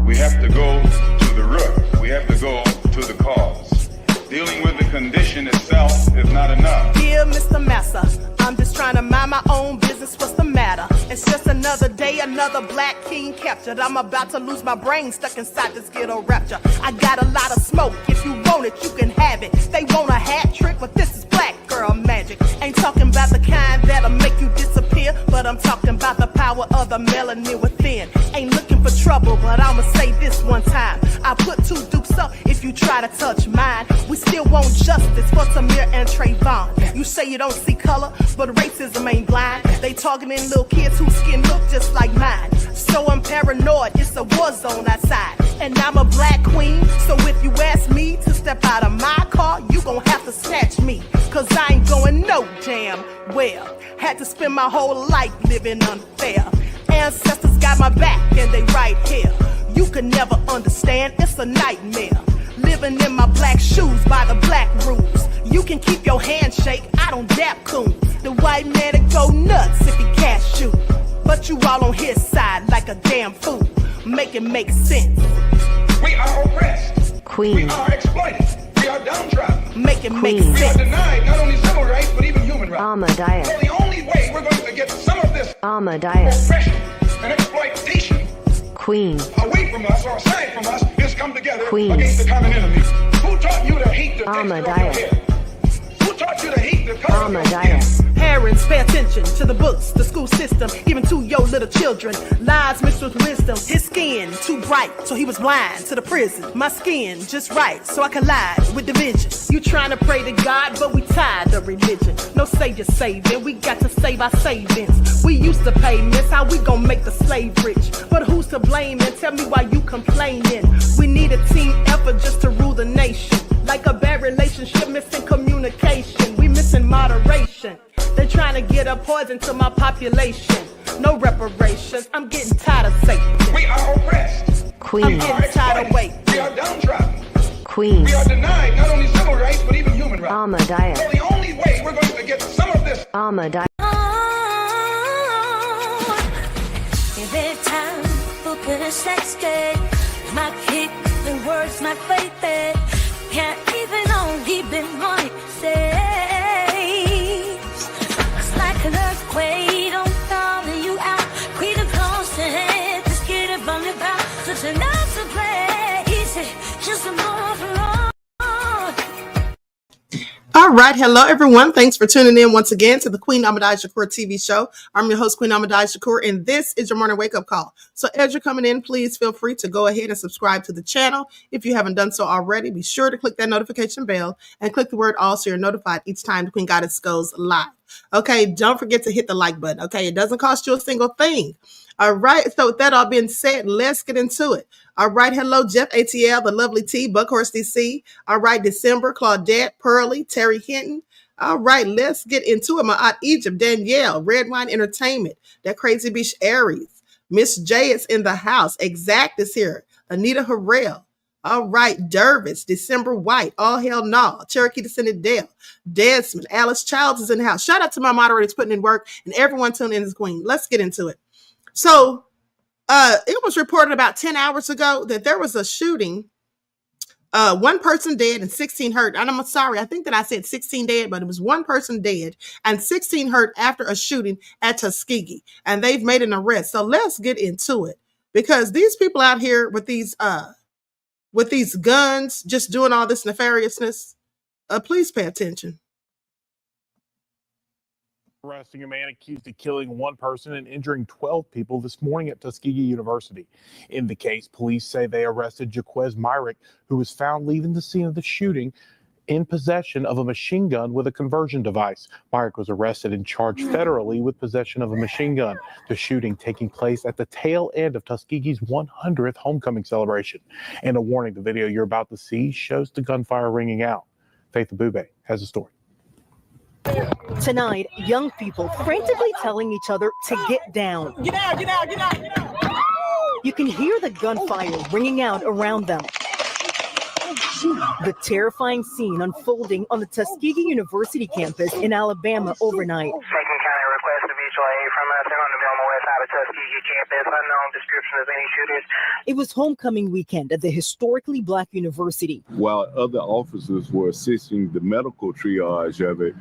We have to go to the root. We have to go to the cause. Dealing with the condition itself is not enough. Dear Mr. Massa, I'm just trying to mind my own business. What's the matter? It's just another day, another black king captured. I'm about to lose my brain, stuck inside this ghetto rapture. I got a lot of smoke. If you want it, you can have it. They want a hat trick, but this is black girl magic. Ain't talking about the kind that'll make you disappear, but I'm talking about the power of the melanin within. Ain't looking for trouble, but I'ma say this one time. I put 2 dukes up if you try to touch mine. We still want justice for Samir and Trayvon. You say you don't see color, but racism ain't blind. They targeting little kids whose skin look just like mine. So I'm paranoid, it's a war zone outside. And I'm a black queen, so if you ask me to step out of my car, you gon' have to snatch me. Cause I ain't going no damn well. Had to spend my whole life living unfair. Ancestors got my back and they right here. You can never understand, it's a nightmare. Living in my black shoes by the black rules. You can keep your handshake, I don't dap coons. The white man that go nuts if he can't shoot. But you all on his side like a damn fool. Make it make sense. We are oppressed. Queen. We are exploited. We are downtrodden. Make it make Queen. We are sense. denied not only civil rights, but even human rights. Ahmadiyyah. So the only way we're going to get some of this Ahmadiyyah. oppression and exploitation Queen. away from us or aside from us is come together Queen. against the common enemy. Who taught you to hate the texture of your Ahmadiyyah. hair? Who taught you to hate the color of your skin? Ahmadiyyah. Parents, pay attention to the books, the school system, even to your little children. Lies mixed with wisdom. His skin too bright, so he was blind to the prison. My skin just right, so I collide with division. You trying to pray to God, but we tired of religion. No savior saving, we got to save our savings. We used to pay miss, how we gon' make the slave rich? But who's to blame, and tell me why you complaining? We need a team effort just to rule the nation. Like a bad relationship, missing communication. We missing moderation. They're trying to get a poison to my population. No reparations. I'm getting tired of Satan. We are oppressed. I'm Queen. getting tired of waiting. We are downtrodden. Queen. We are denied not only civil rights, but even human rights. Ahmadiyyah. So the only way we're going to get some of this Ahmadiyyah. Every time book a sex day, my kick, the words my faith that can't even only been one says. It's like an earthquake, I'm calling you out. Queen of close and just get it from your back. Such a nice place, just a more for all. All right. Hello, everyone. Thanks for tuning in once again to the Queen Ahmadiyyah Shakur TV show. I'm your host, Queen Ahmadiyyah Shakur, and this is your morning wake-up call. So as you're coming in, please feel free to go ahead and subscribe to the channel. If you haven't done so already, be sure to click that notification bell and click the word all so you're notified each time the Queen Goddess goes live. Okay, don't forget to hit the like button. Okay, it doesn't cost you a single thing. All right, so with that all being said, let's get into it. All right, hello, Jeff ATL, the lovely T, Buckhorse DC. All right, December, Claudette, Pearly, Terry Hinton. All right, let's get into it. My Aunt Egypt, Danielle, Red Wine Entertainment, that Crazy Beach Aries. Miss J is in the house. Exact is here. Anita Harrell. All right, Dervis, December White, All Hell No, Cherokee Descendant Dale, Desmond, Alice Childs is in the house. Shout out to my moderators putting in work and everyone tuning in as Queen. Let's get into it. So it was reported about 10 hours ago that there was a shooting, 1 person dead and 16 hurt. And I'm sorry, I think that I said 16 dead, but it was 1 person dead and 16 hurt after a shooting at Tuskegee. And they've made an arrest. So let's get into it because these people out here with these guns, just doing all this nefariousness, please pay attention. Arresting a man accused of killing 1 person and injuring 12 people this morning at Tuskegee University. In the case, police say they arrested Jaquez Myrick, who was found leaving the scene of the shooting in possession of a machine gun with a conversion device. Myrick was arrested and charged federally with possession of a machine gun. The shooting taking place at the tail end of Tuskegee's 100th homecoming celebration. And a warning, the video you're about to see shows the gunfire ringing out. Faith Abube has a story. Tonight, young people frantically telling each other to get down. Get out, get out, get out, get out. You can hear the gunfire ringing out around them. The terrifying scene unfolding on the Tuskegee University campus in Alabama overnight. Second county request to mutual aid from us on the West side of Tuskegee campus. Unknown description of any shooters? It was homecoming weekend at the historically black university. While other officers were assisting the medical triage of it,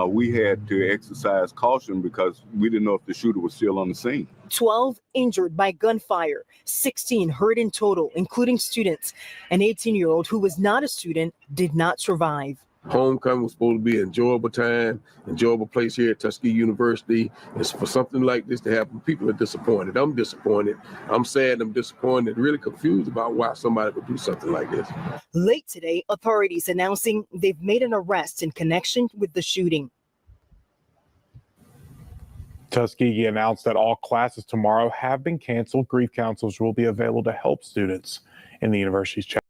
we had to exercise caution because we didn't know if the shooter was still on the scene. 12 injured by gunfire, 16 hurt in total, including students. An 18-year-old who was not a student did not survive. Homecoming was supposed to be an enjoyable time, enjoyable place here at Tuskegee University. And for something like this to happen, people are disappointed. I'm disappointed. I'm sad. I'm disappointed, really confused about why somebody would do something like this. Late today, authorities announcing they've made an arrest in connection with the shooting. Tuskegee announced that all classes tomorrow have been canceled. Grief counselors will be available to help students in the university's chapter.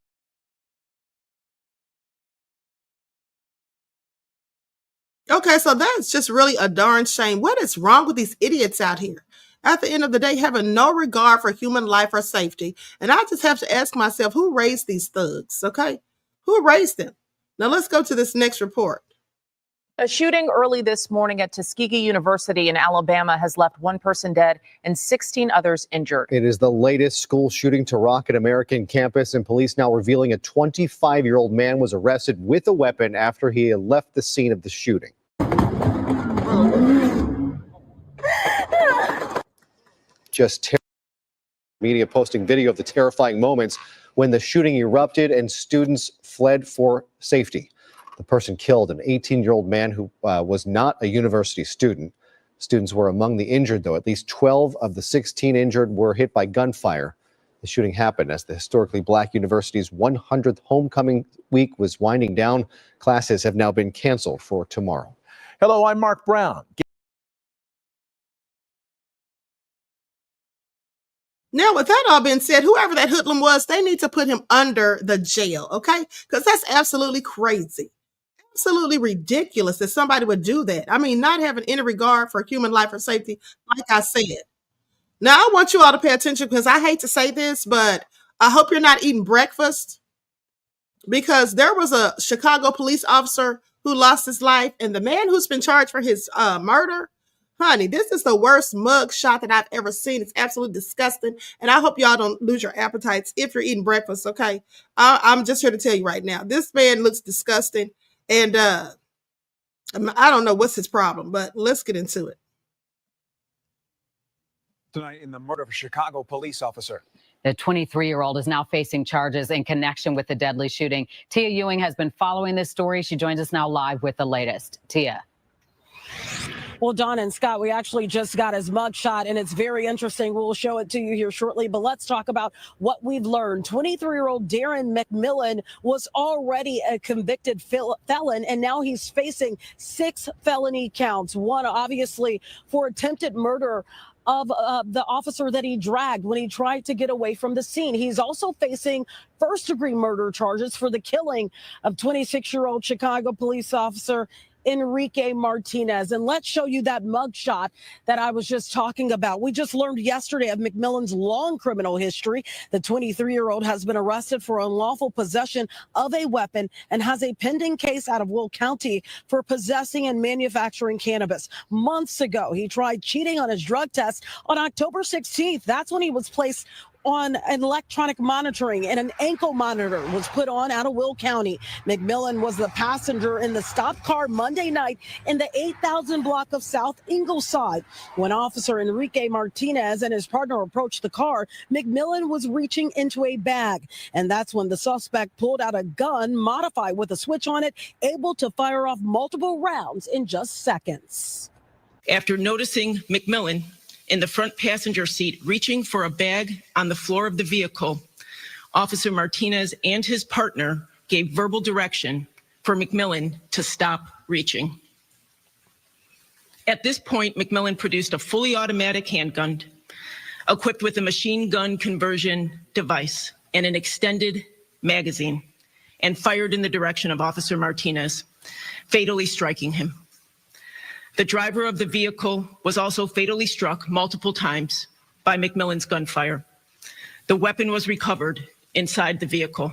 Okay, so that's just really a darn shame. What is wrong with these idiots out here? At the end of the day, having no regard for human life or safety. And I just have to ask myself, who raised these thugs, okay? Who raised them? Now let's go to this next report. A shooting early this morning at Tuskegee University in Alabama has left one person dead and 16 others injured. It is the latest school shooting to rock an American campus, and police now revealing a 25-year-old man was arrested with a weapon after he had left the scene of the shooting. Just media posting video of the terrifying moments when the shooting erupted and students fled for safety. The person killed, an 18-year-old man who was not a university student. Students were among the injured, though. At least 12 of the 16 injured were hit by gunfire. The shooting happened as the historically black university's 100th homecoming week was winding down. Classes have now been canceled for tomorrow. Hello, I'm Mark Brown. Now, with that all being said, whoever that hoodlum was, they need to put him under the jail, okay? Because that's absolutely crazy. Absolutely ridiculous that somebody would do that. I mean, not having any regard for human life or safety, like I said. Now, I want you all to pay attention because I hate to say this, but I hope you're not eating breakfast, because there was a Chicago police officer who lost his life, and the man who's been charged for his murder, honey, this is the worst mug shot that I've ever seen. It's absolutely disgusting, and I hope y'all don't lose your appetites if you're eating breakfast, okay? I'm just here to tell you right now, this man looks disgusting, and I don't know what's his problem, but let's get into it. Tonight in the murder of a Chicago police officer. The 23-year-old is now facing charges in connection with the deadly shooting. Tia Ewing has been following this story. She joins us now live with the latest. Tia. Well, Don and Scott, we actually just got his mugshot, and it's very interesting. We'll show it to you here shortly, but let's talk about what we've learned. 23-year-old Darren McMillan was already a convicted felon, and now he's facing 6 felony counts. One, obviously, for attempted murder of the officer that he dragged when he tried to get away from the scene. He's also facing first-degree murder charges for the killing of 26-year-old Chicago police officer Enrique Martinez. And let's show you that mugshot that I was just talking about. We just learned yesterday of McMillan's long criminal history. The 23-year-old has been arrested for unlawful possession of a weapon and has a pending case out of Will County for possessing and manufacturing cannabis. Months ago, he tried cheating on his drug test. On October 16th, that's when he was placed on an electronic monitoring, and an ankle monitor was put on out of Will County. McMillan was the passenger in the stopped car Monday night in the 8,000 block of South Ingleside. When Officer Enrique Martinez and his partner approached the car, McMillan was reaching into a bag, and that's when the suspect pulled out a gun modified with a switch on it, able to fire off multiple rounds in just seconds. After noticing McMillan in the front passenger seat reaching for a bag on the floor of the vehicle, Officer Martinez and his partner gave verbal direction for McMillan to stop reaching. At this point, McMillan produced a fully automatic handgun equipped with a machine gun conversion device and an extended magazine, and fired in the direction of Officer Martinez, fatally striking him. The driver of the vehicle was also fatally struck multiple times by McMillan's gunfire. The weapon was recovered inside the vehicle.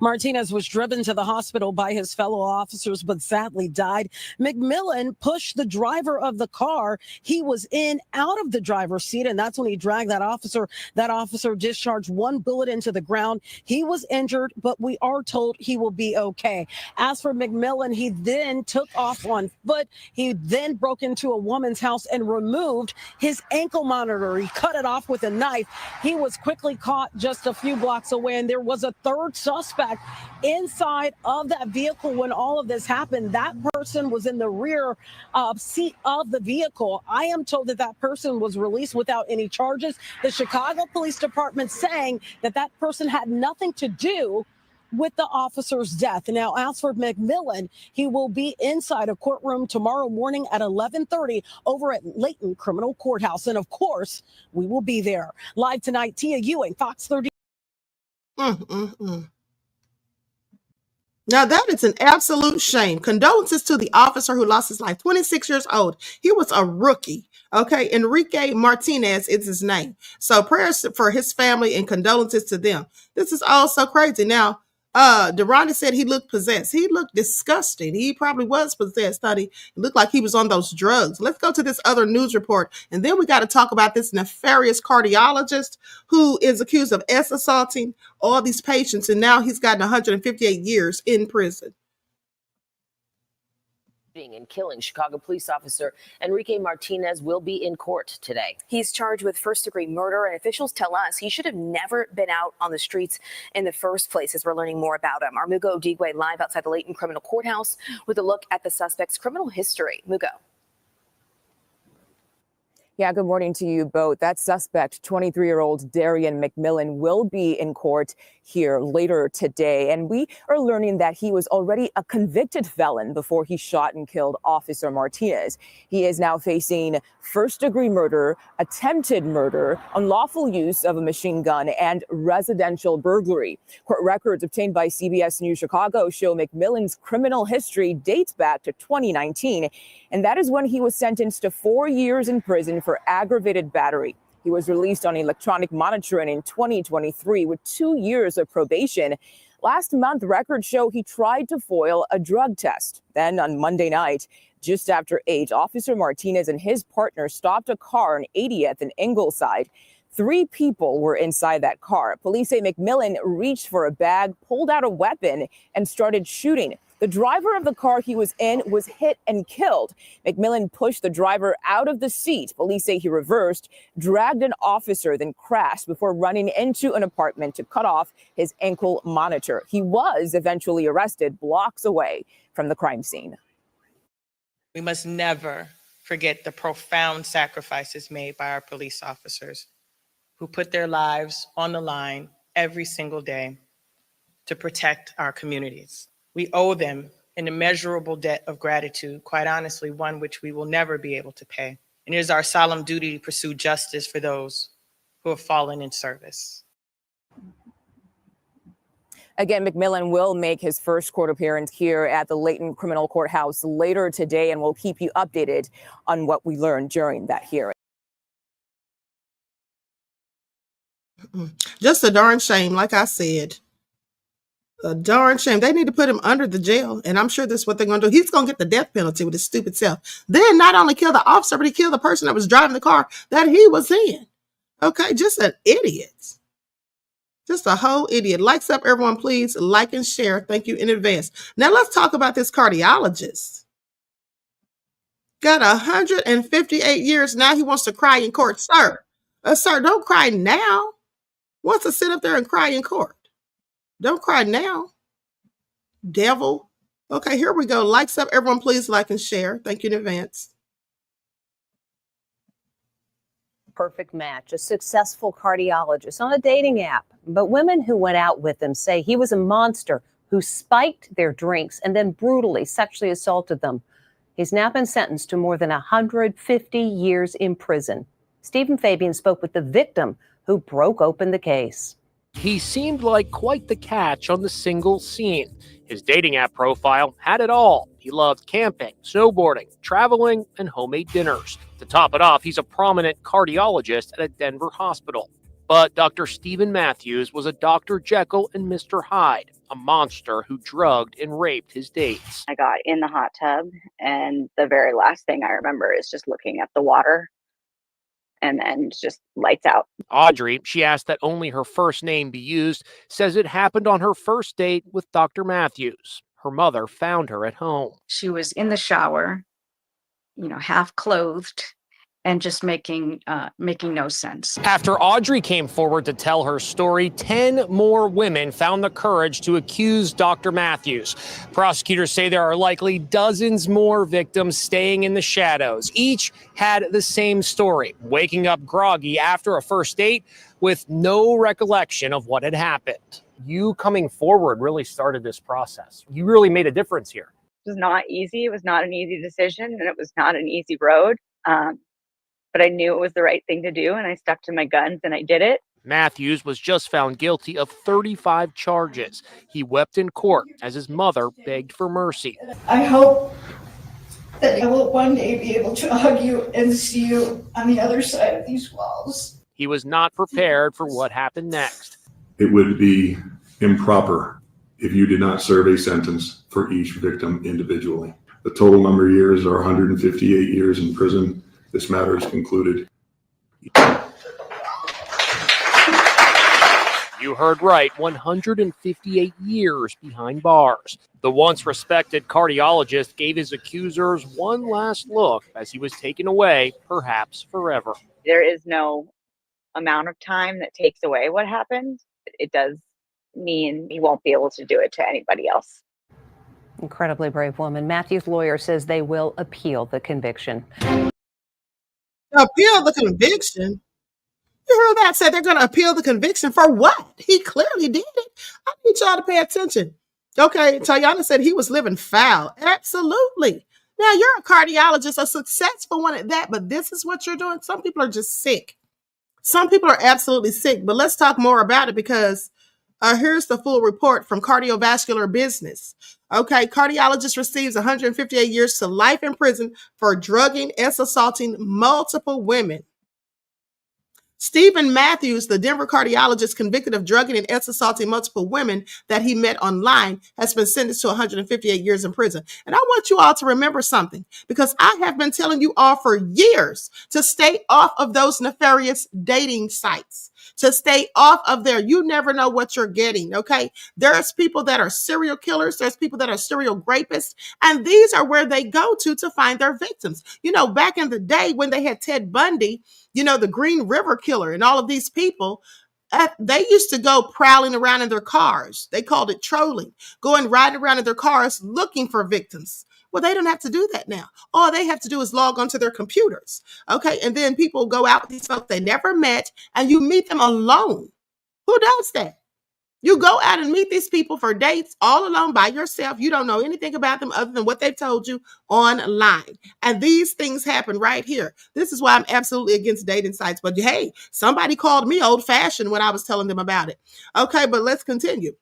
Martinez was driven to the hospital by his fellow officers, but sadly died. McMillan pushed the driver of the car he was in out of the driver's seat, and that's when he dragged that officer. That officer discharged one bullet into the ground. He was injured, but we are told he will be okay. As for McMillan, he then took off on foot. He then broke into a woman's house and removed his ankle monitor. He cut it off with a knife. He was quickly caught just a few blocks away, and there was a third suspect inside of that vehicle when all of this happened. That person was in the rear seat of the vehicle. I am told that that person was released without any charges. The Chicago Police Department saying that that person had nothing to do with the officer's death. Now, as for McMillan, he will be inside a courtroom tomorrow morning at 11:30 over at Layton Criminal Courthouse. And of course, we will be there. Live tonight, Tia Ewing, Fox 30. Now, that is an absolute shame. Condolences to the officer who lost his life, 26 years old. He was a rookie. Okay, Enrique Martinez is his name. So prayers for his family and condolences to them. This is all so crazy. Now, Deronda said he looked possessed. He looked disgusting. He probably was possessed. Thought he looked like he was on those drugs. Let's go to this other news report. And then we got to talk about this nefarious cardiologist who is accused of assaulting all these patients. And now he's gotten 158 years in prison. And killing Chicago police officer Enrique Martinez will be in court today. He's charged with first-degree murder, and officials tell us he should have never been out on the streets in the first place, as we're learning more about him. Our Mugo Odigwe live outside the Layton Criminal Courthouse with a look at the suspect's criminal history. Mugo. Yeah, good morning to you both. That suspect, 23-year-old Darian McMillan, will be in court here later today. And we are learning that he was already a convicted felon before he shot and killed Officer Martinez. He is now facing first-degree murder, attempted murder, unlawful use of a machine gun, and residential burglary. Court records obtained by CBS News Chicago show McMillan's criminal history dates back to 2019, and that is when he was sentenced to 4 years in prison for aggravated battery. He was released on electronic monitoring in 2023 with 2 years of probation. Last month, records show he tried to foil a drug test. Then on Monday night, just after 8, Officer Martinez and his partner stopped a car on 80th and Ingleside. 3 people were inside that car. Police say McMillan reached for a bag, pulled out a weapon, and started shooting. The driver of the car he was in was hit and killed. McMillan pushed the driver out of the seat. Police say he reversed, dragged an officer, then crashed before running into an apartment to cut off his ankle monitor. He was eventually arrested blocks away from the crime scene. We must never forget the profound sacrifices made by our police officers who put their lives on the line every single day to protect our communities. We owe them an immeasurable debt of gratitude, quite honestly, one which we will never be able to pay. And it is our solemn duty to pursue justice for those who have fallen in service. Again, McMillan will make his first court appearance here at the Layton Criminal Courthouse later today, and we'll keep you updated on what we learned during that hearing. Just a darn shame, like I said. A darn shame. They need to put him under the jail, and I'm sure this is what they're going to do. He's going to get the death penalty with his stupid self. Then not only kill the officer, but he killed the person that was driving the car that he was in. Okay, just an idiot. Just a whole idiot. Likes up, everyone, please. Like and share. Thank you in advance. Now let's talk about this cardiologist. Got 158 years. Now he wants to cry in court. Sir, don't cry now. Wants to sit up there and cry in court. Don't cry now, devil. Okay, here we go. Likes up, everyone, please like and share. Thank you in advance. Perfect match, a successful cardiologist on a dating app. But women who went out with him say he was a monster who spiked their drinks and then brutally sexually assaulted them. He's now been sentenced to more than 150 years in prison. Stephen Fabian spoke with the victim who broke open the case. He seemed like quite the catch on the single scene. His dating app profile had it all. He loved camping, snowboarding, traveling, and homemade dinners. To top it off, he's a prominent cardiologist at a Denver hospital. But Dr. Stephen Matthews was a Dr. Jekyll and Mr. Hyde. a monster who drugged and raped his dates. I got in the hot tub, and the very last thing I remember is just looking at the water and then just lights out. Audrey, she asked that only her first name be used, says it happened on her first date with Dr. Matthews. Her mother found her at home. She was in the shower, half clothed, and just making no sense. After Audrey came forward to tell her story, 10 more women found the courage to accuse Dr. Matthews. Prosecutors say there are likely dozens more victims staying in the shadows. Each had the same story, waking up groggy after a first date with no recollection of what had happened. You coming forward really started this process. You really made a difference here. It was not easy. It was not an easy decision, and it was not an easy road. But I knew it was the right thing to do, and I stuck to my guns, and I did it. Matthews was just found guilty of 35 charges. He wept in court as his mother begged for mercy. I hope that I will one day be able to hug you and see you on the other side of these walls. He was not prepared for what happened next. It would be improper if you did not serve a sentence for each victim individually. The total number of years are 158 years in prison. This matter is concluded. You heard right, 158 years behind bars. The once respected cardiologist gave his accusers one last look as he was taken away, perhaps forever. There is no amount of time that takes away what happened. It does mean he won't be able to do it to anybody else. Incredibly brave woman. Matthew's lawyer says they will appeal the conviction. Appeal the conviction? You heard that? Said they're going to appeal the conviction for what? He clearly did it. I need y'all to pay attention. Okay, Tayana said he was living foul. Absolutely. Now, you're a cardiologist, a successful one at that, but this is what you're doing. Some people are just sick. Some people are absolutely sick, but let's talk more about it because here's the full report from Cardiovascular Business. Okay, cardiologist receives 158 years to life in prison for drugging and assaulting multiple women. Stephen Matthews, the Denver cardiologist convicted of drugging and assaulting multiple women that he met online, has been sentenced to 158 years in prison. And I want you all to remember something, because I have been telling you all for years to stay off of those nefarious dating sites, to stay off of there. You never know what you're getting, okay? There's people that are serial killers. There's people that are serial rapists. And these are where they go to find their victims. You know, back in the day when they had Ted Bundy, you know, the Green River Killer and all of these people, they used to go prowling around in their cars. They called it trolling, going riding around in their cars looking for victims. Well, they don't have to do that now. All they have to do is log onto their computers. Okay. And then people go out with these folks they never met and you meet them alone. Who does that? You go out and meet these people for dates all alone by yourself. You don't know anything about them other than what they've told you online. And these things happen right here. This is why I'm absolutely against dating sites. But hey, somebody called me old-fashioned when I was telling them about it. Okay, but let's continue.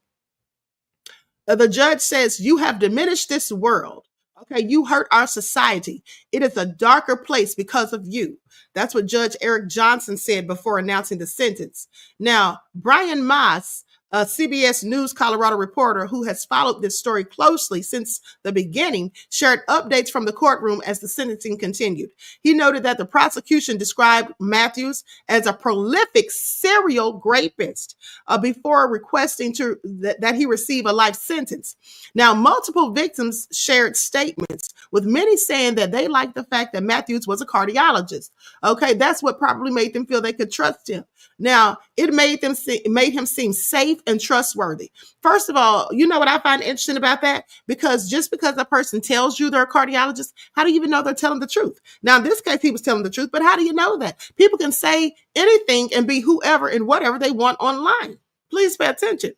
The judge says, you have diminished this world. Okay, you hurt our society. It is a darker place because of you. That's what Judge Eric Johnson said before announcing the sentence. Now, Brian Moss, a CBS News Colorado reporter who has followed this story closely since the beginning, shared updates from the courtroom as the sentencing continued. He noted that the prosecution described Matthews as a prolific serial rapist before requesting that he receive a life sentence. Now, multiple victims shared statements, with many saying that they liked the fact that Matthews was a cardiologist. Okay, that's what probably made them feel they could trust him. Now, it made him seem safe and trustworthy. First of all, you know what I find interesting about that? Because just because a person tells you they're a cardiologist, how do you even know they're telling the truth? Now, in this case, he was telling the truth, but how do you know that? People can say anything and be whoever and whatever they want online. Please pay attention.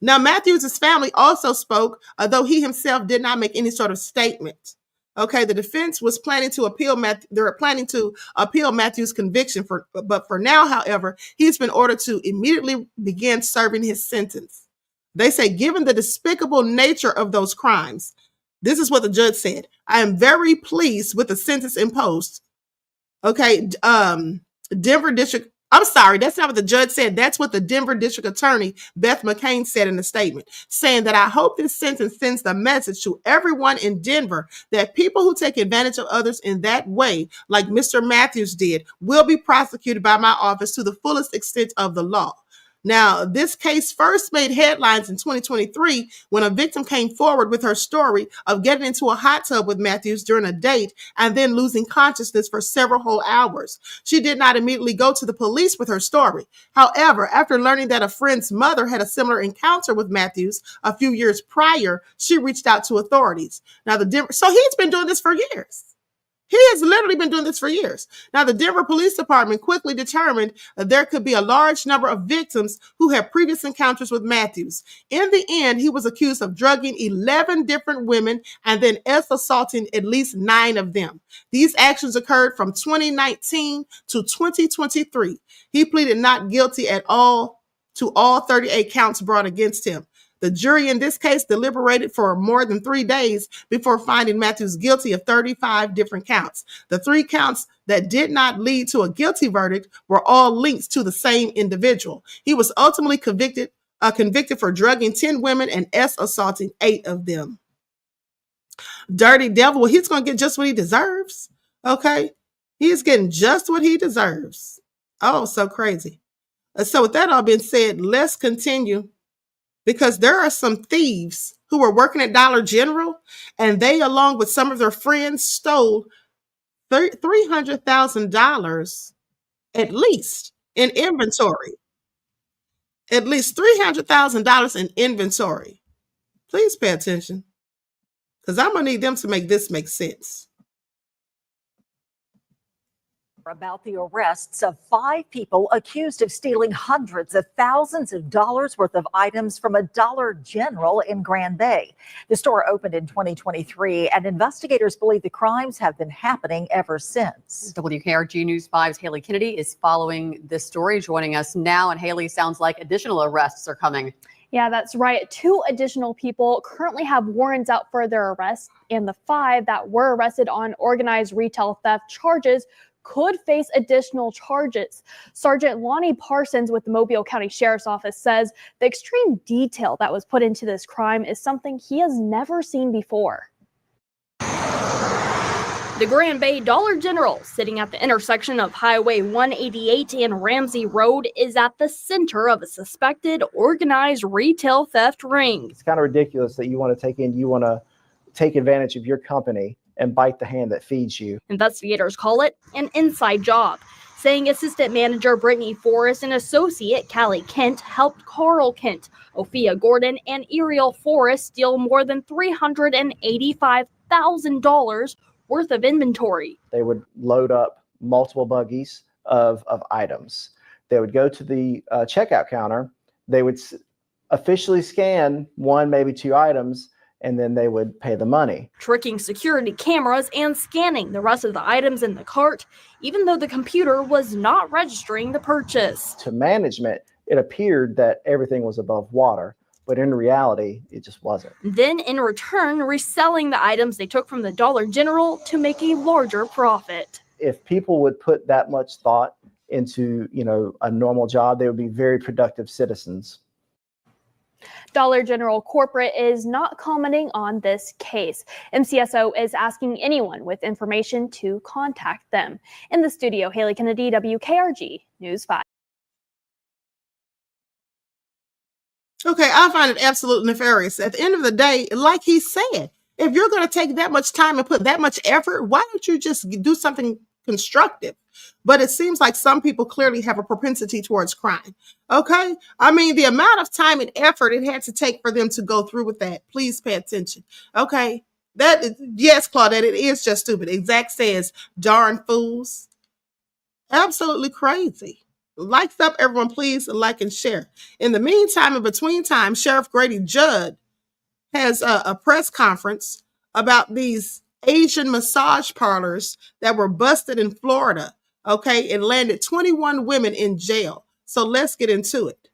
Now, Matthews' family also spoke, though he himself did not make any sort of statement. Okay, the defense was planning to appeal. They're planning to appeal Matthews' conviction but for now, however, he's been ordered to immediately begin serving his sentence. They say, given the despicable nature of those crimes, this is what the judge said. I am very pleased with the sentence imposed. Okay, Denver District I'm sorry, that's not what the judge said. That's what the Denver District Attorney, Beth McCain, said in a statement, saying that I hope this sentence sends the message to everyone in Denver that people who take advantage of others in that way, like Mr. Matthews did, will be prosecuted by my office to the fullest extent of the law. Now, this case first made headlines in 2023 when a victim came forward with her story of getting into a hot tub with Matthews during a date and then losing consciousness for several whole hours. She did not immediately go to the police with her story. However, after learning that a friend's mother had a similar encounter with Matthews a few years prior, she reached out to authorities. Now, so he's been doing this for years. He has literally been doing this for years. Now, the Denver Police Department quickly determined that there could be a large number of victims who had previous encounters with Matthews. In the end, he was accused of drugging 11 different women and then assaulting at least 9 of them. These actions occurred from 2019 to 2023. He pleaded not guilty at all to all 38 counts brought against him. The jury in this case deliberated for more than 3 days before finding Matthews guilty of 35 different counts. The 3 counts that did not lead to a guilty verdict were all linked to the same individual. He was ultimately convicted for drugging 10 women and assaulting 8 of them. Dirty devil, well, he's going to get just what he deserves. Okay? He's getting just what he deserves. Oh, so crazy. So with that all being said, let's continue. Because there are some thieves who were working at Dollar General, and they, along with some of their friends, stole $300,000 at least in inventory. At least $300,000 in inventory. Please pay attention, because I'm going to need them to make this make sense. About the arrests of 5 people accused of stealing hundreds of thousands of dollars worth of items from a Dollar General in Grand Bay. The store opened in 2023, and investigators believe the crimes have been happening ever since. WKRG News 5's Haley Kennedy is following this story, joining us now. And Haley, sounds like additional arrests are coming. Yeah, that's right. 2 additional people currently have warrants out for their arrest, and the 5 that were arrested on organized retail theft charges could face additional charges. Sergeant Lonnie Parsons with the Mobile County Sheriff's Office says the extreme detail that was put into this crime is something he has never seen before. The Grand Bay Dollar General, sitting at the intersection of Highway 188 and Ramsey Road, is at the center of a suspected organized retail theft ring. It's kind of ridiculous that you want to take advantage of your company and bite the hand that feeds you. Investigators call it an inside job, saying Assistant Manager Brittany Forrest and Associate Callie Kent helped Carl Kent, Ophia Gordon, and Ariel Forrest steal more than $385,000 worth of inventory. They would load up multiple buggies of items. They would go to the checkout counter. They would officially scan 1, maybe 2 items, and then they would pay the money. Tricking security cameras and scanning the rest of the items in the cart, even though the computer was not registering the purchase. To management, it appeared that everything was above water, but in reality, it just wasn't. Then, in return, reselling the items they took from the Dollar General to make a larger profit. If people would put that much thought into, a normal job, they would be very productive citizens. Dollar General Corporate is not commenting on this case. MCSO is asking anyone with information to contact them. In the studio, Haley Kennedy, WKRG News 5. Okay, I find it absolutely nefarious. At the end of the day, like he said, if you're going to take that much time and put that much effort, why don't you just do something constructive? But it seems like some people clearly have a propensity towards crime. Okay? I mean, the amount of time and effort it had to take for them to go through with that. Please pay attention. Okay? Yes, Claudette, it is just stupid. Exact says, darn fools. Absolutely crazy. Likes up, everyone, please like and share. In the meantime, in between time, Sheriff Grady Judd has a press conference about these Asian massage parlors that were busted in Florida. Okay, it landed 21 women in jail. So let's get into it.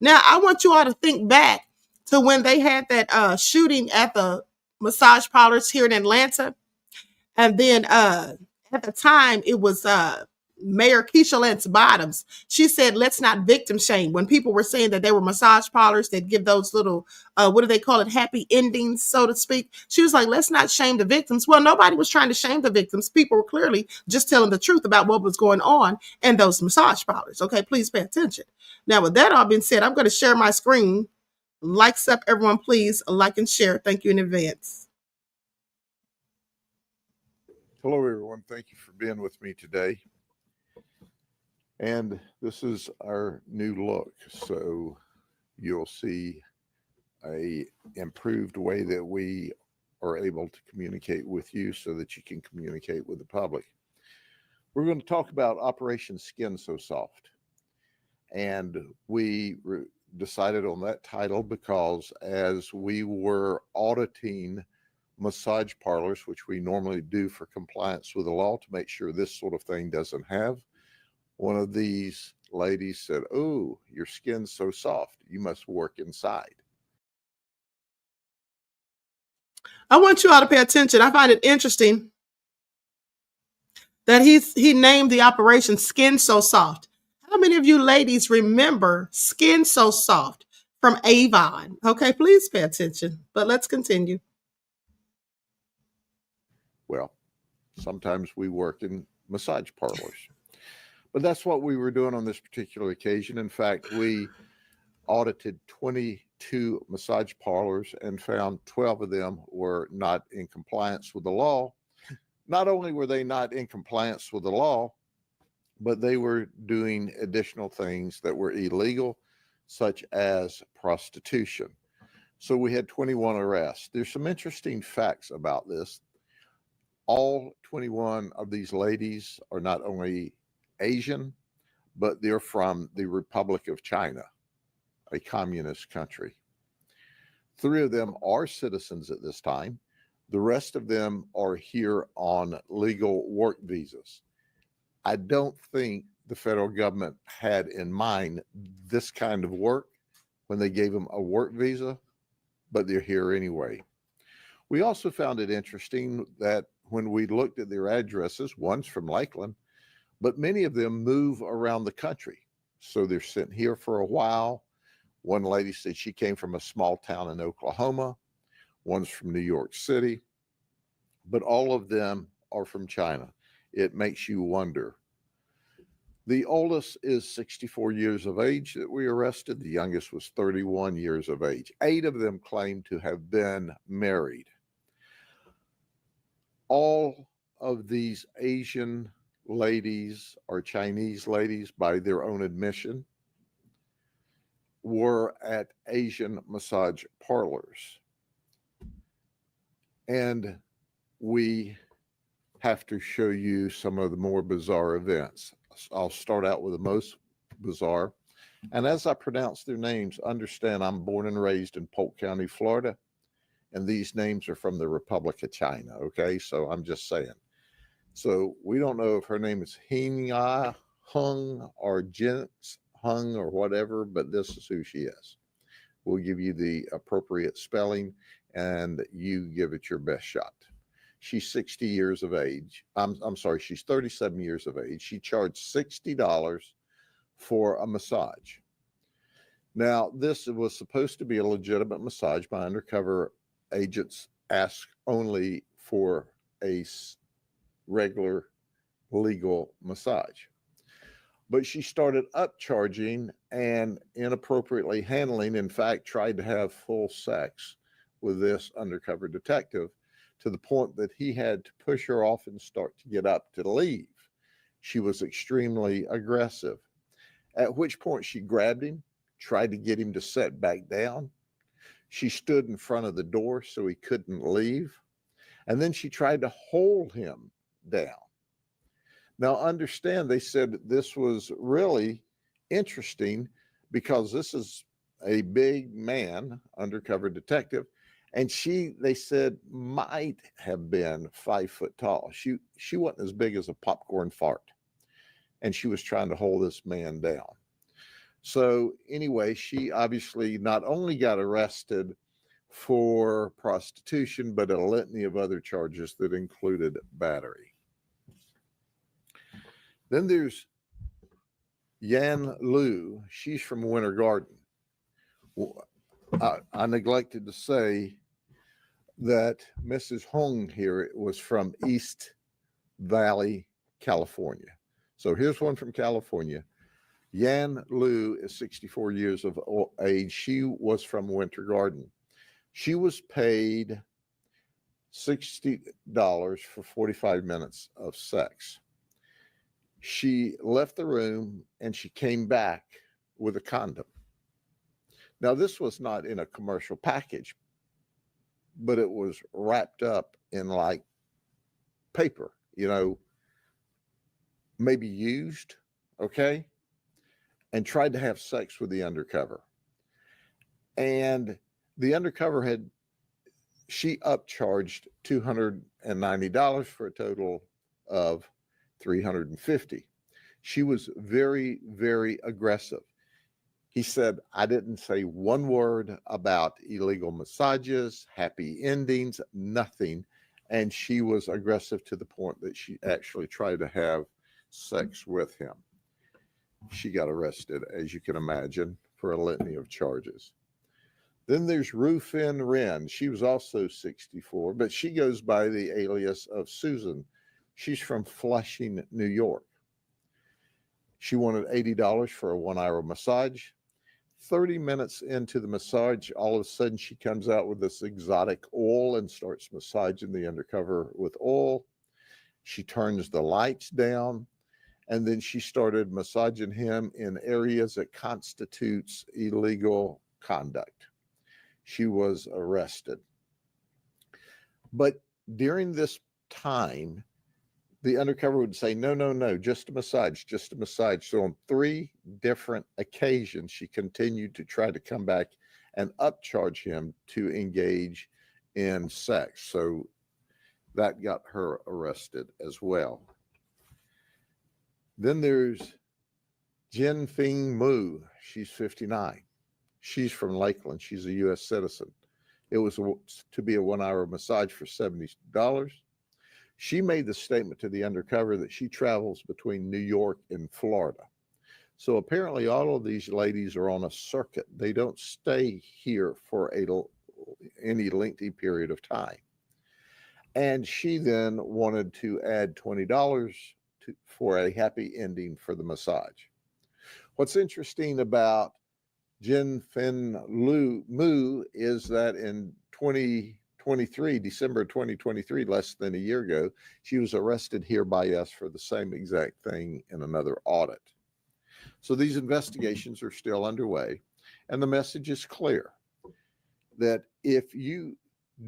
Now, I want you all to think back to when they had that shooting at the massage parlors here in Atlanta. And then at the time, it was Mayor Keisha Lance Bottoms. She said, let's not victim shame. When people were saying that they were massage parlors that give those little, what do they call it, happy endings, so to speak. She was like, let's not shame the victims. Well, nobody was trying to shame the victims. People were clearly just telling the truth about what was going on in those massage parlors. Okay, please pay attention. Now, with that all being said, I'm going to share my screen. Likes up, everyone, please. Like and share. Thank you in advance. Hello, everyone. Thank you for being with me today. And this is our new look. So you'll see a improved way that we are able to communicate with you so that you can communicate with the public. We're going to talk about Operation Skin So Soft. And we decided on that title because as we were auditing massage parlors, which we normally do for compliance with the law to make sure this sort of thing doesn't have, one of these ladies said, "Oh, your skin's so soft, you must work inside." I want you all to pay attention. I find it interesting that he named the operation Skin So Soft. How many of you ladies remember Skin So Soft from Avon? Okay, please pay attention, but let's continue. Well, sometimes we work in massage parlors, but that's what we were doing on this particular occasion. In fact, we audited 22 massage parlors and found 12 of them were not in compliance with the law. Not only were they not in compliance with the law, but they were doing additional things that were illegal, such as prostitution. So we had 21 arrests. There's some interesting facts about this. All 21 of these ladies are not only Asian, but they're from the Republic of China, a communist country. 3 of them are citizens at this time. The rest of them are here on legal work visas. I don't think the federal government had in mind this kind of work when they gave them a work visa, but they're here anyway. We also found it interesting that when we looked at their addresses, one's from Lakeland, but many of them move around the country. So they're sitting here for a while. One lady said she came from a small town in Oklahoma. One's from New York City, but all of them are from China. It makes you wonder. The oldest is 64 years of age that we arrested. The youngest was 31 years of age. 8 of them claimed to have been married. All of these Asian ladies or Chinese ladies, by their own admission, were at Asian massage parlors. And we have to show you some of the more bizarre events. I'll start out with the most bizarre. And as I pronounce their names, understand I'm born and raised in Polk County, Florida. And these names are from the Republic of China, okay? So I'm just saying. So we don't know if her name is Hing-Ya, Hung, or Jens Hung, or whatever, but this is who she is. We'll give you the appropriate spelling, and you give it your best shot. She's 60 years of age. I'm sorry, she's 37 years of age. She charged $60 for a massage. Now, this was supposed to be a legitimate massage. My undercover agents asked only for a regular legal massage. But she started upcharging and inappropriately handling, in fact, tried to have full sex with this undercover detective to the point that he had to push her off and start to get up to leave. She was extremely aggressive, at which point she grabbed him, tried to get him to sit back down. She stood in front of the door so he couldn't leave. And then she tried to hold him down. Now, understand, they said this was really interesting because this is a big man, undercover detective, and they said, might have been 5 foot tall. She wasn't as big as a popcorn fart, and she was trying to hold this man down. So anyway, she obviously not only got arrested for prostitution, but a litany of other charges that included battery. Then there's Yan Lu. She's from Winter Garden. I neglected to say that Mrs. Hong here was from East Valley, California. So here's one from California. Yan Lu is 64 years of age. She was from Winter Garden. She was paid $60 for 45 minutes of sex. She left the room and she came back with a condom. Now, this was not in a commercial package, but it was wrapped up in like paper, you know, maybe used, okay, and tried to have sex with the undercover. And the undercover she upcharged $290 for a total of $350. She was very, very aggressive. He said, I didn't say one word about illegal massages, happy endings, nothing. And she was aggressive to the point that she actually tried to have sex with him. She got arrested, as you can imagine, for a litany of charges. Then there's Rufin Ren. She was also 64, but she goes by the alias of Susan. She's from Flushing, New York. She wanted $80 for a 1-hour massage. 30 minutes into the massage, all of a sudden she comes out with this exotic oil and starts massaging the undercover with oil. She turns the lights down, and then she started massaging him in areas that constitutes illegal conduct. She was arrested. But during this time, the undercover would say, no, no, no, just a massage, just a massage. So on 3 different occasions, she continued to try to come back and upcharge him to engage in sex. So that got her arrested as well. Then there's Jin Fing Mu. She's 59. She's from Lakeland. She's a U.S. citizen. It was to be a 1-hour massage for $70. She made the statement to the undercover that she travels between New York and Florida. So apparently all of these ladies are on a circuit. They don't stay here for any lengthy period of time. And she then wanted to add $20 for a happy ending for the massage. What's interesting about Jin Fin Mu is that in 2023, December 2023, less than a year ago, she was arrested here by us for the same exact thing in another audit. So these investigations are still underway, and the message is clear that if you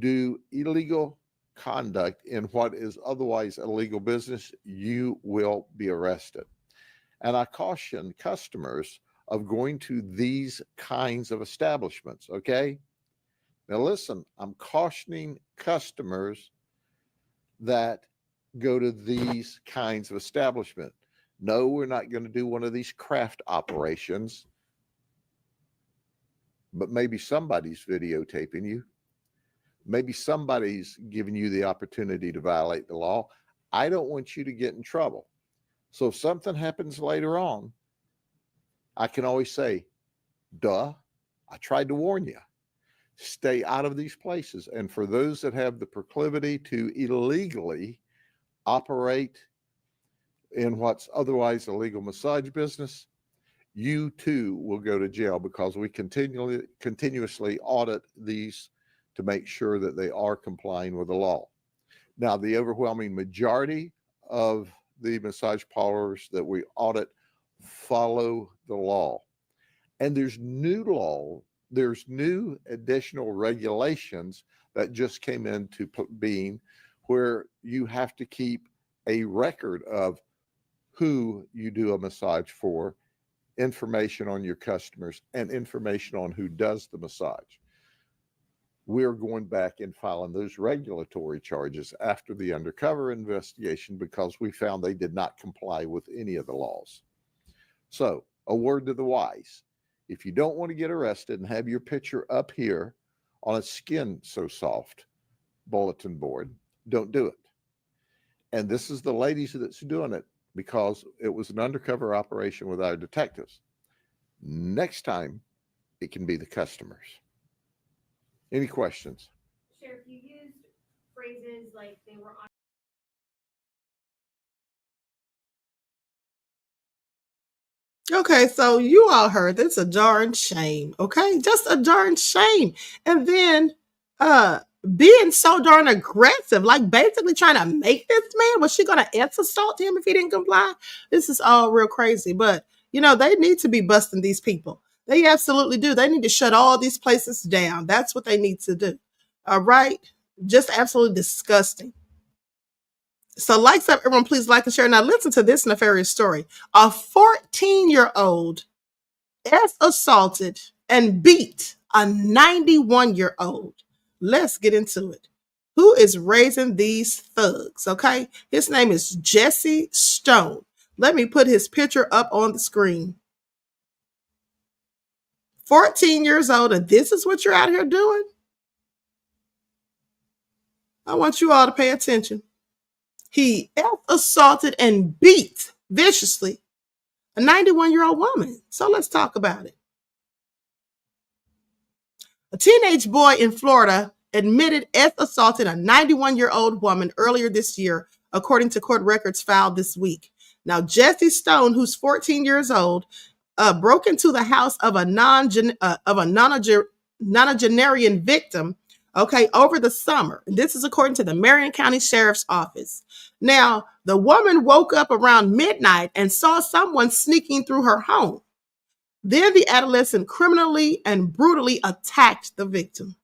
do illegal conduct in what is otherwise illegal business, you will be arrested. And I caution customers of going to these kinds of establishments, okay? Now listen, I'm cautioning customers that go to these kinds of establishment. No, we're not going to do one of these craft operations, but maybe somebody's videotaping you. Maybe somebody's giving you the opportunity to violate the law. I don't want you to get in trouble. So if something happens later on, I can always say, duh, I tried to warn you. Stay out of these places. And for those that have the proclivity to illegally operate in what's otherwise illegal massage business, you too will go to jail, because we continuously audit these to make sure that they are complying with the law. Now, the overwhelming majority of the massage parlors that we audit follow the law. And there's new additional regulations that just came into being, where you have to keep a record of who you do a massage for, information on your customers, and information on who does the massage. We're going back and filing those regulatory charges after the undercover investigation, because we found they did not comply with any of the laws. So, a word to the wise: if you don't want to get arrested and have your picture up here on a skin so soft bulletin board, don't do it. And this is the ladies that's doing it. because it was an undercover operation with our detectives. Next time, it can be the customers. Any questions? Sheriff, you used phrases like they were on. Okay, so you all heard that's a darn shame. Okay, just a darn shame. And then being so darn aggressive, like basically trying to make this man, was she gonna assault him if he didn't comply? This is all real crazy. But you know, they need to be busting these people. They absolutely do. They need to shut all these places down. That's what they need to do. All right. Just absolutely disgusting. So likes up, everyone, please like and share. Now listen to this nefarious story. A 14-year-old is assaulted and beat a 91-year-old. Let's get into it. Who is raising these thugs? Okay. His name is Jesse Stone. Let me put his picture up on the screen. 14 years old, and this is what you're out here doing? I want you all to pay attention. He assaulted and beat viciously a 91-year-old woman. So let's talk about it. A teenage boy in Florida admitted assaulted a 91-year-old woman earlier this year, according to court records filed this week. Now, Jesse Stone, who's 14 years old, broke into the house of a nonagenarian victim, okay, over the summer. This is according to the Marion County Sheriff's Office. Now, the woman woke up around midnight and saw someone sneaking through her home. Then the adolescent criminally and brutally attacked the victim.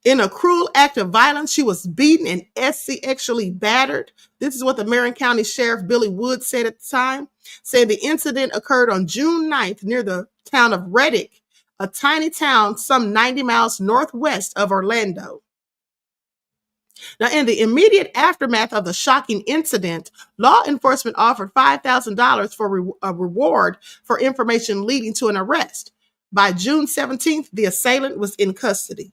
In a cruel act of violence, she was beaten and sexually battered. This is what the Marion County Sheriff Billy Wood said at the time, saying the incident occurred on June 9th near the town of Reddick, a tiny town some 90 miles northwest of Orlando. Now, in the immediate aftermath of the shocking incident, law enforcement offered $5,000 for a reward for information leading to an arrest. By June 17th, the assailant was in custody.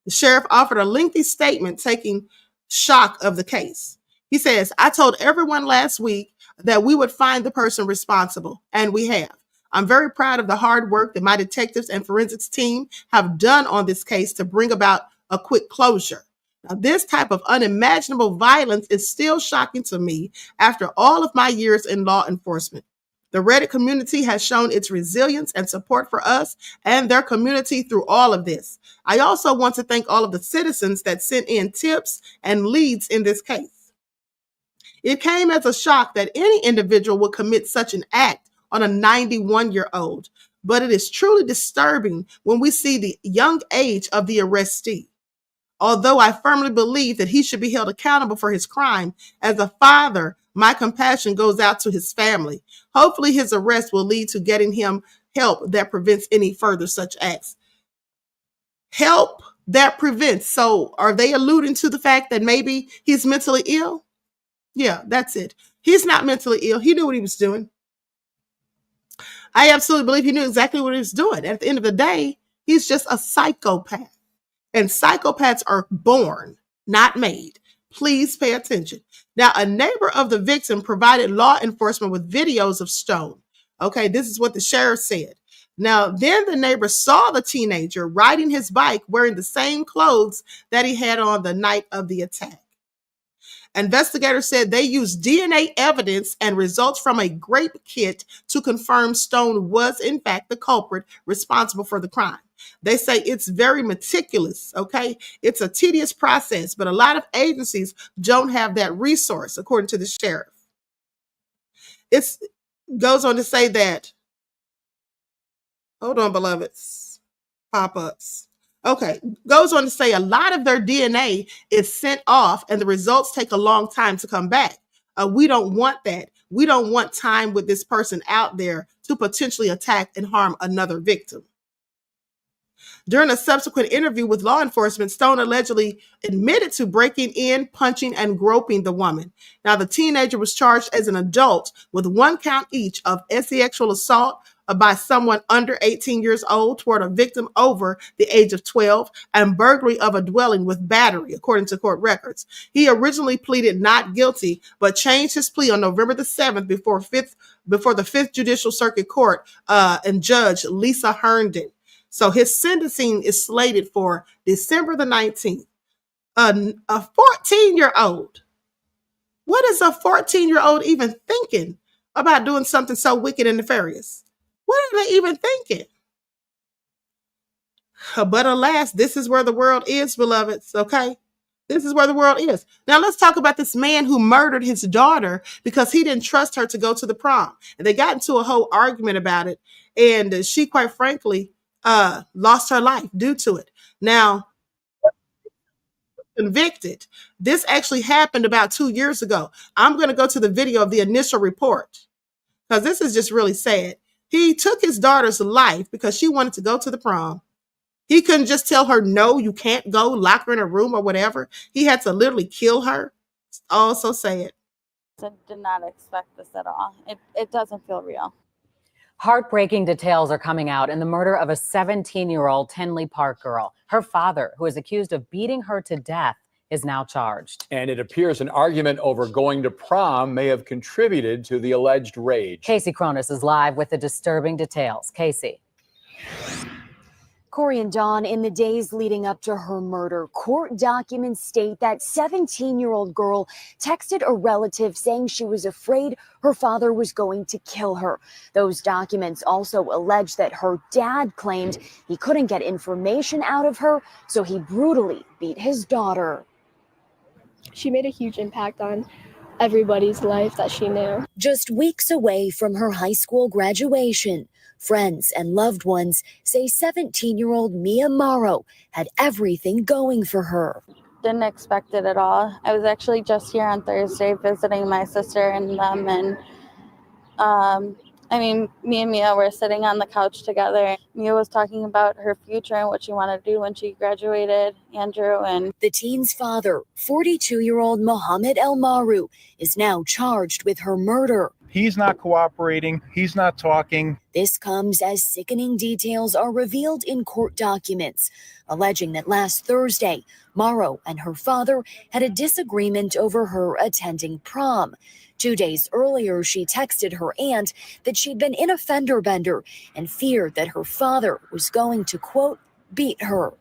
The sheriff offered a lengthy statement taking shock of the case. He says, "I told everyone last week that we would find the person responsible, and we have. I'm very proud of the hard work that my detectives and forensics team have done on this case to bring about a quick closure. Now, this type of unimaginable violence is still shocking to me after all of my years in law enforcement. The Reddit community has shown its resilience and support for us and their community through all of this. I also want to thank all of the citizens that sent in tips and leads in this case. It came as a shock that any individual would commit such an act on a 91-year-old, but it is truly disturbing when we see the young age of the arrestee. Although I firmly believe that he should be held accountable for his crime, as a father, my compassion goes out to his family. Hopefully his arrest will lead to getting him help that prevents any further such acts." Help that prevents. So are they alluding to the fact that maybe he's mentally ill? Yeah, that's it. He's not mentally ill. He knew what he was doing. I absolutely believe he knew exactly what he was doing. At the end of the day, he's just a psychopath. And psychopaths are born, not made. Please pay attention. Now, a neighbor of the victim provided law enforcement with videos of Stone. Okay, this is what the sheriff said. Now, then the neighbor saw the teenager riding his bike wearing the same clothes that he had on the night of the attack. Investigators said they used DNA evidence and results from a grape kit to confirm Stone was, in fact, the culprit responsible for the crime. They say it's very meticulous, okay? It's a tedious process, but a lot of agencies don't have that resource, according to the sheriff. It goes on to say that, hold on, beloveds, pop-ups. Okay, goes on to say a lot of their DNA is sent off and the results take a long time to come back. We don't want that. We don't want time with this person out there to potentially attack and harm another victim. During a subsequent interview with law enforcement, Stone allegedly admitted to breaking in, punching, and groping the woman. Now, the teenager was charged as an adult with 1 count each of sexual assault, by someone under 18 years old toward a victim over the age of 12, and burglary of a dwelling with battery, according to court records. He originally pleaded not guilty, but changed his plea on November the 7th before the 5th Judicial Circuit Court and Judge Lisa Herndon. So his sentencing is slated for December the 19th. A 14-year-old. What is a 14-year-old even thinking about doing something so wicked and nefarious? What are they even thinking? But alas, this is where the world is, beloveds, okay? This is where the world is. Now let's talk about this man who murdered his daughter because he didn't trust her to go to the prom. And they got into a whole argument about it. And she, quite frankly, lost her life due to it. Now, convicted. This actually happened about 2 years ago. I'm going to go to the video of the initial report because this is just really sad. He took his daughter's life because she wanted to go to the prom. He couldn't just tell her, no, you can't go, lock her in a room or whatever. He had to literally kill her. It's all so sad. I did not expect this at all. It doesn't feel real. Heartbreaking details are coming out in the murder of a 17-year-old Tinley Park girl. Her father, who is accused of beating her to death, is now charged. And it appears an argument over going to prom may have contributed to the alleged rage. Casey Cronus is live with the disturbing details. Casey. Corey and Dawn, in the days leading up to her murder, court documents state that 17-year-old girl texted a relative saying she was afraid her father was going to kill her. Those documents also allege that her dad claimed he couldn't get information out of her, so he brutally beat his daughter. She made a huge impact on everybody's life that she knew. Just weeks away from her high school graduation, friends and loved ones say 17-year-old Mia Morrow had everything going for her. Didn't expect it at all. I was actually just here on Thursday visiting my sister and them, and me and Mia were sitting on the couch together. Mia was talking about her future and what she wanted to do when she graduated, Andrew. And the teen's father, 42-year-old Mohammed El Maru, is now charged with her murder. He's not cooperating. He's not talking. This comes as sickening details are revealed in court documents, alleging that last Thursday, Morrow and her father had a disagreement over her attending prom. 2 days earlier, she texted her aunt that she'd been in a fender bender and feared that her father was going to, quote, beat her.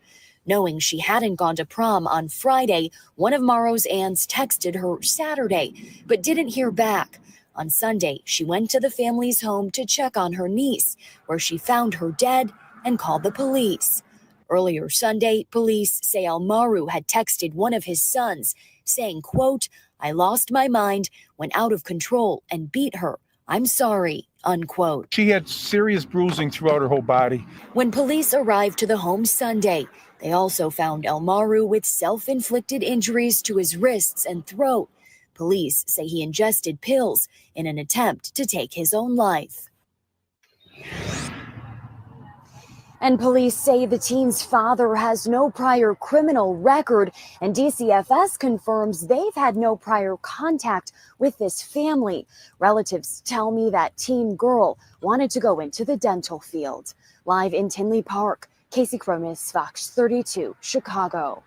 Knowing she hadn't gone to prom on Friday, one of Morrow's aunts texted her Saturday, but didn't hear back. On Sunday, she went to the family's home to check on her niece, where she found her dead and called the police. Earlier Sunday, police say El Maru had texted one of his sons, saying, quote, I lost my mind, went out of control, and beat her. I'm sorry, unquote. She had serious bruising throughout her whole body. When police arrived to the home Sunday, they also found El Maru with self-inflicted injuries to his wrists and throat. Police say he ingested pills in an attempt to take his own life. And police say the teen's father has no prior criminal record, and DCFS confirms they've had no prior contact with this family. Relatives tell me that teen girl wanted to go into the dental field. Live in Tinley Park, Casey Cronus, Fox 32, Chicago.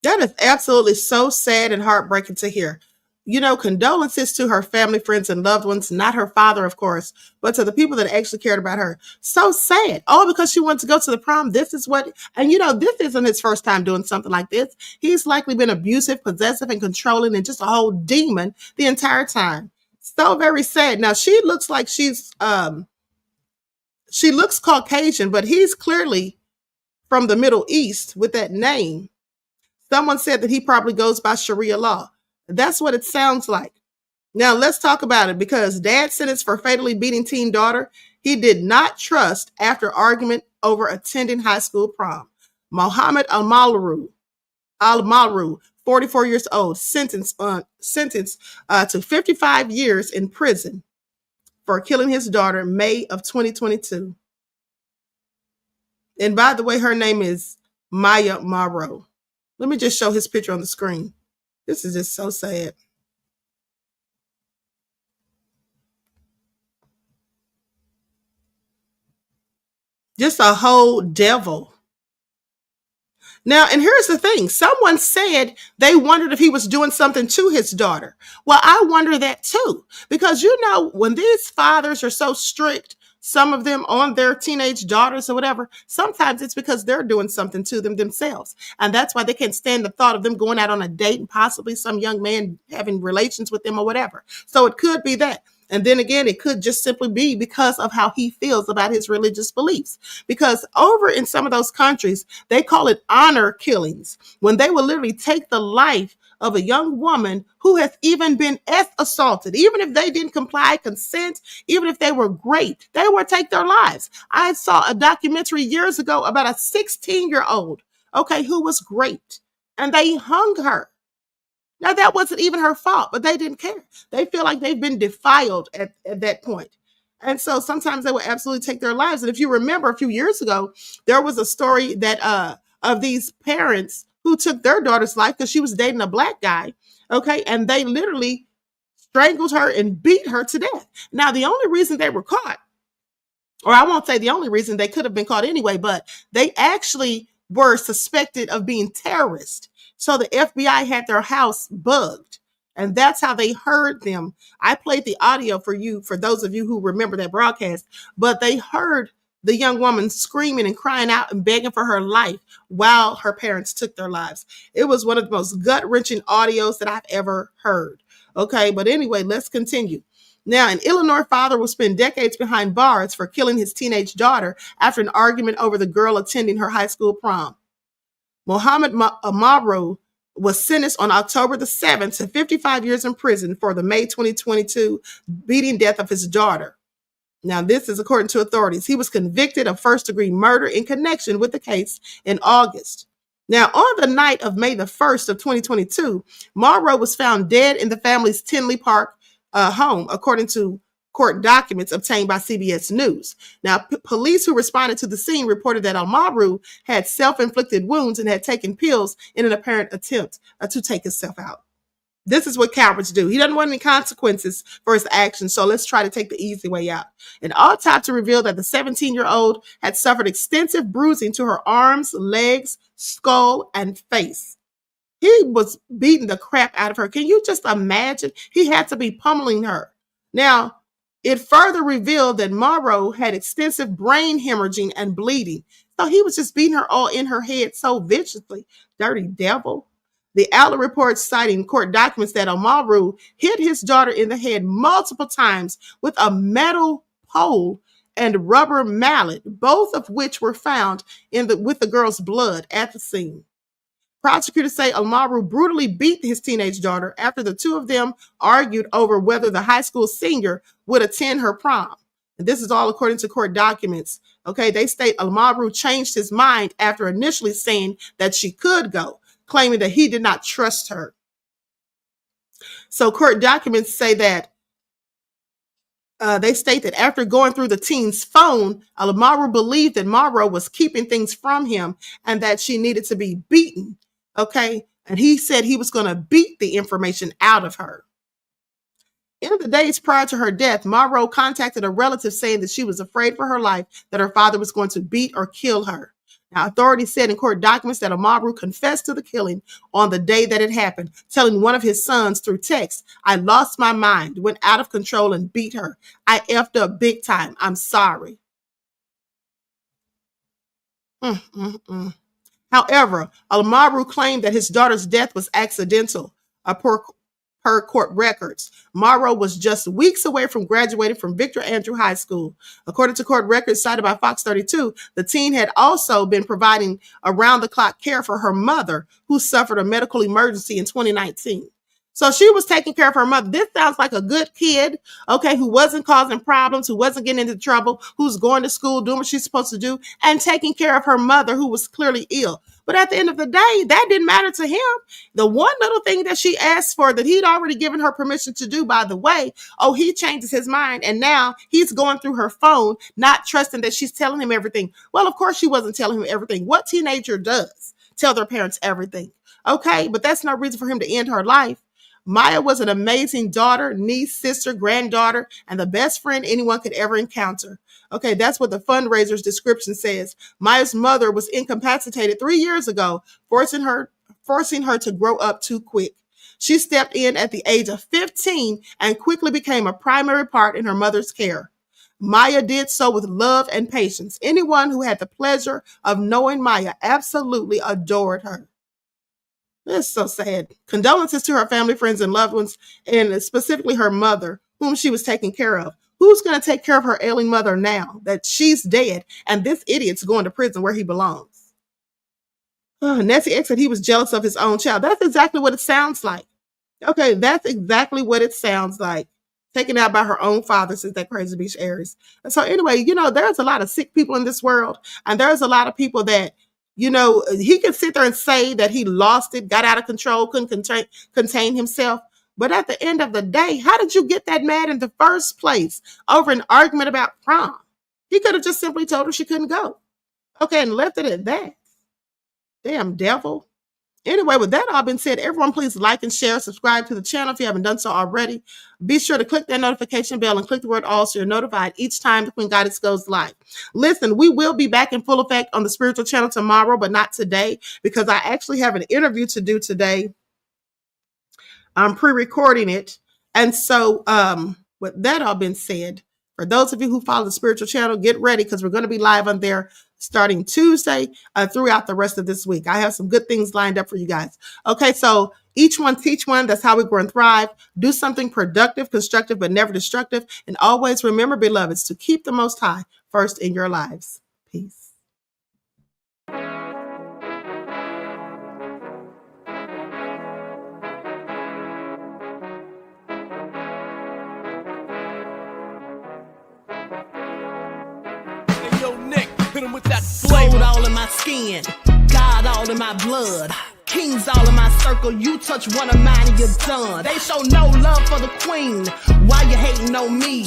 That is absolutely so sad and heartbreaking to hear. You know, condolences to her family, friends, and loved ones, not her father, of course, but to the people that actually cared about her. So sad. All because she wanted to go to the prom. This is what, and you know, this isn't his first time doing something like this. He's likely been abusive, possessive, and controlling, and just a whole demon the entire time. So very sad. Now, she looks like she looks Caucasian, but he's clearly from the Middle East with that name. Someone said that he probably goes by Sharia law. That's what it sounds like. Now, let's talk about it, because dad sentenced for fatally beating teen daughter he did not trust after argument over attending high school prom. Mohammed Al Maru, 44 years old, sentenced to 55 years in prison for killing his daughter in May of 2022. And by the way, her name is Maya Morrow. Let me just show his picture on the screen. This is just so sad. Just a whole devil. Now, and here's the thing. Someone said they wondered if he was doing something to his daughter. Well, I wonder that too, because when these fathers are so strict, some of them on their teenage daughters or whatever, sometimes it's because they're doing something to them themselves. And that's why they can't stand the thought of them going out on a date and possibly some young man having relations with them or whatever. So it could be that. And then again, it could just simply be because of how he feels about his religious beliefs. Because over in some of those countries, they call it honor killings, when they will literally take the life of a young woman who has even been assaulted. Even if they didn't comply, consent, even if they were great, they would take their lives. I saw a documentary years ago about a 16-year-old, who was great, and they hung her. Now, that wasn't even her fault, but they didn't care. They feel like they've been defiled at that point. And so sometimes they will absolutely take their lives. And if you remember a few years ago, there was a story that of these parents who took their daughter's life because she was dating a black guy, and they literally strangled her and beat her to death. Now, the only reason they were caught, or I won't say the only reason, they could have been caught anyway, but they actually were suspected of being terrorists. So the FBI had their house bugged, and that's how they heard them. I played the audio for you, for those of you who remember that broadcast, but they heard the young woman screaming and crying out and begging for her life while her parents took their lives. It was one of the most gut-wrenching audios that I've ever heard. But anyway, let's continue. Now, an Illinois father will spend decades behind bars for killing his teenage daughter after an argument over the girl attending her high school prom. Mohammed Amaru was sentenced on October the 7th to 55 years in prison for the May 2022 beating death of his daughter. Now, this is according to authorities. He was convicted of first-degree murder in connection with the case in August. Now, on the night of May the 1st of 2022, Morrow was found dead in the family's Tinley Park home, according to court documents obtained by CBS News. Now, police who responded to the scene reported that Amaru had self-inflicted wounds and had taken pills in an apparent attempt to take himself out. This is what cowards do. He doesn't want any consequences for his actions, so let's try to take the easy way out. An autopsy revealed that the 17-year-old had suffered extensive bruising to her arms, legs, skull, and face. He was beating the crap out of her. Can you just imagine? He had to be pummeling her. Now, it further revealed that Morrow had extensive brain hemorrhaging and bleeding. So he was just beating her all in her head so viciously. Dirty devil. The outlet reports citing court documents that Amaru hit his daughter in the head multiple times with a metal pole and rubber mallet, both of which were found with the girl's blood at the scene. Prosecutors say Amaru brutally beat his teenage daughter after the two of them argued over whether the high school senior would attend her prom. And this is all according to court documents. They state Amaru changed his mind after initially saying that she could go, claiming that he did not trust her. So court documents say that they state that after going through the teen's phone, Amaru believed that Morrow was keeping things from him and that she needed to be beaten. And he said he was going to beat the information out of her. In the days prior to her death, Morrow contacted a relative saying that she was afraid for her life, that her father was going to beat or kill her. Now, authorities said in court documents that Amaru confessed to the killing on the day that it happened, telling one of his sons through text, "I lost my mind, went out of control and beat her. I effed up big time. I'm sorry." However, Amaru claimed that his daughter's death was accidental, per court records. Morrow was just weeks away from graduating from Victor Andrew High School. According to court records cited by Fox 32, the teen had also been providing around-the-clock care for her mother, who suffered a medical emergency in 2019. So she was taking care of her mother. This sounds like a good kid, who wasn't causing problems, who wasn't getting into trouble, who's going to school, doing what she's supposed to do, and taking care of her mother, who was clearly ill. But at the end of the day, that didn't matter to him. The one little thing that she asked for that he'd already given her permission to do, by the way, he changes his mind, and now he's going through her phone, not trusting that she's telling him everything. Well, of course she wasn't telling him everything. What teenager does tell their parents everything? But that's no reason for him to end her life. Maya was an amazing daughter, niece, sister, granddaughter, and the best friend anyone could ever encounter. Okay, that's what the fundraiser's description says. Maya's mother was incapacitated 3 years ago, forcing her to grow up too quick. She stepped in at the age of 15 and quickly became a primary part in her mother's care. Maya did so with love and patience. Anyone who had the pleasure of knowing Maya absolutely adored her. That's so sad. Condolences to her family, friends, and loved ones, and specifically her mother, whom she was taking care of. Who's going to take care of her ailing mother now that she's dead and this idiot's going to prison where he belongs? Nancy X said he was jealous of his own child. That's exactly what it sounds like. Okay, that's exactly what it sounds like. Taken out by her own father, since that crazy bitch Aries. And so anyway, there's a lot of sick people in this world, and there's a lot of people that, he can sit there and say that he lost it, got out of control, couldn't contain himself. But at the end of the day, how did you get that mad in the first place over an argument about prom? He could have just simply told her she couldn't go. Okay, and left it at that. Damn devil. Anyway, with that all being said, everyone please like and share, subscribe to the channel if you haven't done so already. Be sure to click that notification bell and click the word all so you're notified each time the Queen Goddess goes live. Listen, we will be back in full effect on the spiritual channel tomorrow, but not today, because I actually have an interview to do today. I'm pre-recording it. And so with that all been said, for those of you who follow the spiritual channel, get ready, because we're going to be live on there starting Tuesday throughout the rest of this week. I have some good things lined up for you guys. Okay, so each one teach one. That's how we grow and thrive. Do something productive, constructive, but never destructive. And always remember, beloveds, to keep the Most High first in your lives. Peace. With that gold all in my skin, God all in my blood, kings all in my circle. You touch one of mine and you're done. They show no love for the queen. Why you hating on me?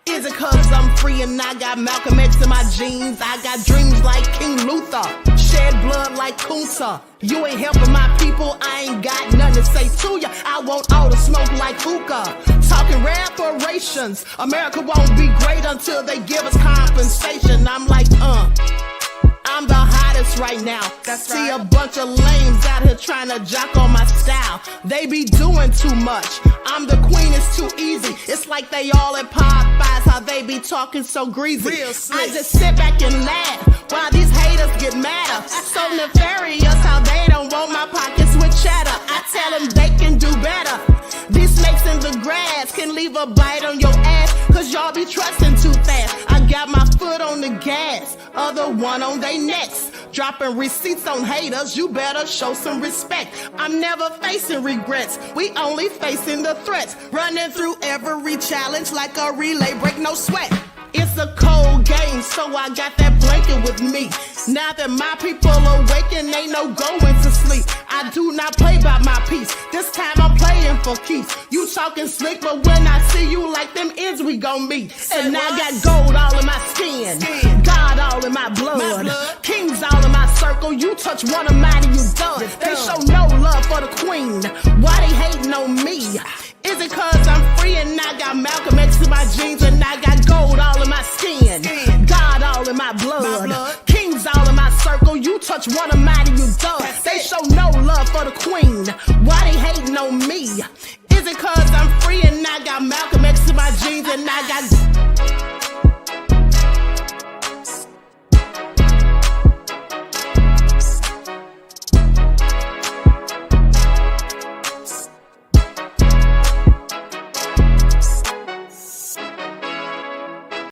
Is it cause I'm free and I got Malcolm X in my jeans? I got dreams like King Luther, shed blood like Kunta. You ain't helping my people, I ain't got nothing to say to ya. I want all the smoke like hookah. Talking reparations, America won't be great until they give us compensation. I'm like, I'm the hottest right now. See a bunch of lames out here trying to jock on my style. They be doing too much. I'm the queen, it's too easy. It's like they all at Popeyes, how they be talking so greasy. I just sit back and laugh while these haters get madder. So nefarious how they don't want my pockets with cheddar. I tell them they can do better. These snakes in the grass can leave a bite on your ass, cause y'all be trusting too fast. I got my foot on the gas, other one on they necks. Dropping receipts on haters, you better show some respect. I'm never facing regrets, we only facing the threats. Running through every challenge like a relay, break no sweat. It's a cold game, so I got that blanket with me. Now that my people awaken, ain't no going to sleep. I do not play by my piece, this time I'm playing for keeps. You talking slick, but when I see you like them ends, we gon' meet. And I got gold all in my skin, God all in my blood, kings all in my circle. You touch one of mine and you done. They show no love for the queen. Why they hating on me? Is it cause I'm free and I got Malcolm X in my jeans and I got gold all in my skin, God all in my blood, kings all in my circle. You touch one of mine and you done. They show no love for the queen. Why they hating on me? Is it cause I'm free and I got Malcolm X in my jeans and I got